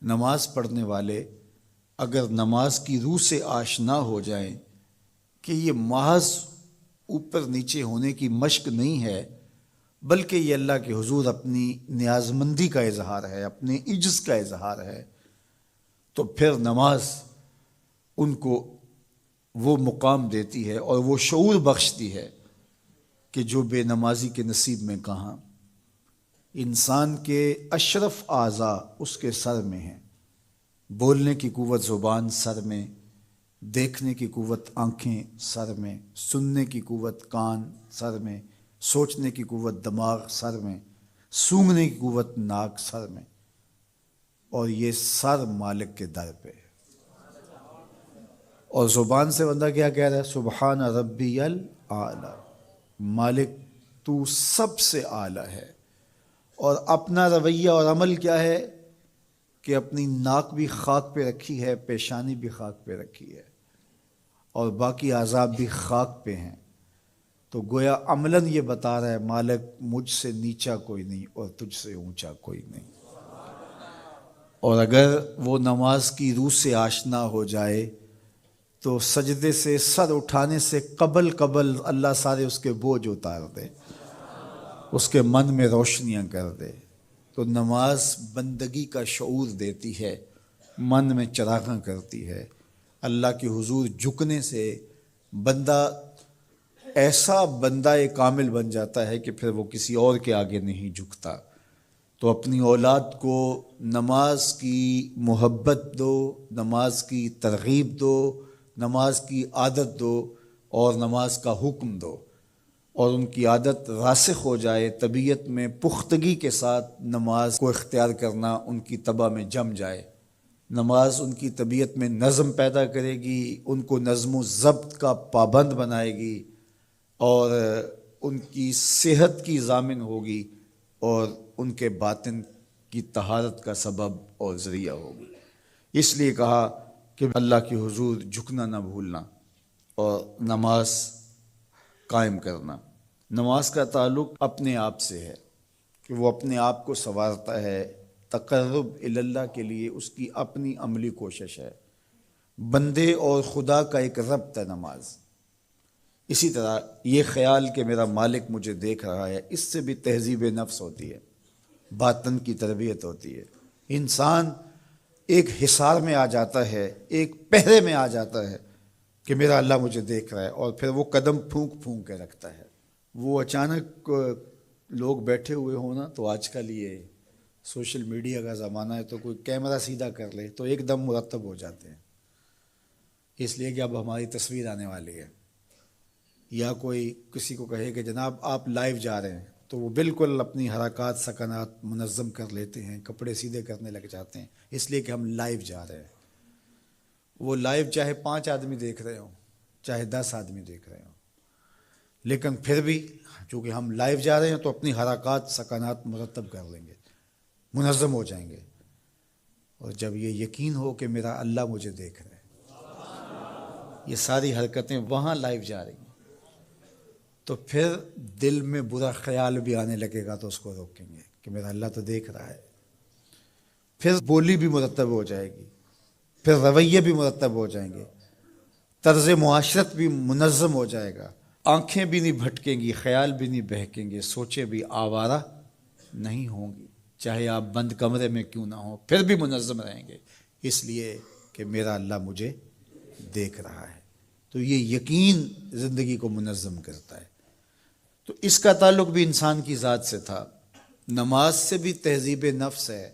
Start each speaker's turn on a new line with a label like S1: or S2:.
S1: نماز پڑھنے والے اگر نماز کی روح سے آشنا ہو جائیں کہ یہ محض اوپر نیچے ہونے کی مشق نہیں ہے، بلکہ یہ اللہ کے حضور اپنی نیازمندی کا اظہار ہے، اپنے عجز کا اظہار ہے، تو پھر نماز ان کو وہ مقام دیتی ہے اور وہ شعور بخشتی ہے کہ جو بے نمازی کے نصیب میں کہاں۔ انسان کے اشرف اعضاء اس کے سر میں ہیں، بولنے کی قوت زبان سر میں، دیکھنے کی قوت آنکھیں سر میں، سننے کی قوت کان سر میں، سوچنے کی قوت دماغ سر میں، سونگھنے کی قوت ناک سر میں، اور یہ سر مالک کے در پہ۔ اور زبان سے بندہ کیا کہہ رہا ہے؟ سبحان ربی الاعلی، مالک تو سب سے اعلیٰ ہے۔ اور اپنا رویہ اور عمل کیا ہے کہ اپنی ناک بھی خاک پہ رکھی ہے، پیشانی بھی خاک پہ رکھی ہے، اور باقی اعضاء بھی خاک پہ ہیں۔ تو گویا عملاً یہ بتا رہا ہے مالک مجھ سے نیچا کوئی نہیں اور تجھ سے اونچا کوئی نہیں۔ اور اگر وہ نماز کی روح سے آشنا ہو جائے تو سجدے سے سر اٹھانے سے قبل اللہ سارے اس کے بوجھ اتار دے، اس کے من میں روشنیاں کر دے۔ تو نماز بندگی کا شعور دیتی ہے، من میں چراغاں کرتی ہے۔ اللہ کے حضور جھکنے سے بندہ ایسا بندہ کامل بن جاتا ہے کہ پھر وہ کسی اور کے آگے نہیں جھکتا۔ تو اپنی اولاد کو نماز کی محبت دو، نماز کی ترغیب دو، نماز کی عادت دو اور نماز کا حکم دو، اور ان کی عادت راسخ ہو جائے، طبیعت میں پختگی کے ساتھ نماز کو اختیار کرنا ان کی طبع میں جم جائے۔ نماز ان کی طبیعت میں نظم پیدا کرے گی، ان کو نظم و ضبط کا پابند بنائے گی، اور ان کی صحت کی ضامن ہوگی، اور ان کے باطن کی طہارت کا سبب اور ذریعہ ہوگی۔ اس لیے کہا کہ اللہ کے حضور جھکنا نہ بھولنا اور نماز قائم کرنا۔ نماز کا تعلق اپنے آپ سے ہے کہ وہ اپنے آپ کو سنوارتا ہے، تقرب اللہ کے لیے اس کی اپنی عملی کوشش ہے۔ بندے اور خدا کا ایک ربط ہے نماز۔ اسی طرح یہ خیال کہ میرا مالک مجھے دیکھ رہا ہے، اس سے بھی تہذیب نفس ہوتی ہے، باطن کی تربیت ہوتی ہے۔ انسان ایک حصار میں آ جاتا ہے، ایک پہرے میں آ جاتا ہے کہ میرا اللہ مجھے دیکھ رہا ہے، اور پھر وہ قدم پھونک پھونک کے رکھتا ہے۔ وہ اچانک لوگ بیٹھے ہوئے ہوں نا، تو آج کل یہ سوشل میڈیا کا زمانہ ہے، تو کوئی کیمرہ سیدھا کر لے تو ایک دم مرتب ہو جاتے ہیں، اس لیے کہ اب ہماری تصویر آنے والی ہے۔ یا کوئی کسی کو کہے کہ جناب آپ لائیو جا رہے ہیں، تو وہ بالکل اپنی حرکات سکنات منظم کر لیتے ہیں، کپڑے سیدھے کرنے لگ جاتے ہیں، اس لیے کہ ہم لائیو جا رہے ہیں۔ وہ لائیو چاہے 5 آدمی دیکھ رہے ہوں، چاہے 10 آدمی دیکھ رہے ہوں، لیکن پھر بھی چونکہ ہم لائیو جا رہے ہیں تو اپنی حرکات سکنات مرتب کر لیں گے، منظم ہو جائیں گے۔ اور جب یہ یقین ہو کہ میرا اللہ مجھے دیکھ رہا ہے، یہ ساری حرکتیں وہاں لائیو جا رہی ہیں، تو پھر دل میں برا خیال بھی آنے لگے گا تو اس کو روکیں گے کہ میرا اللہ تو دیکھ رہا ہے۔ پھر بولی بھی مرتب ہو جائے گی، پھر رویے بھی مرتب ہو جائیں گے، طرز معاشرت بھی منظم ہو جائے گا، آنکھیں بھی نہیں بھٹکیں گی، خیال بھی نہیں بہکیں گے، سوچیں بھی آوارہ نہیں ہوں گی، چاہے آپ بند کمرے میں کیوں نہ ہوں، پھر بھی منظم رہیں گے، اس لیے کہ میرا اللہ مجھے دیکھ رہا ہے۔ تو یہ یقین زندگی کو منظم کرتا ہے۔ تو اس کا تعلق بھی انسان کی ذات سے تھا۔ نماز سے بھی تہذیب نفس ہے،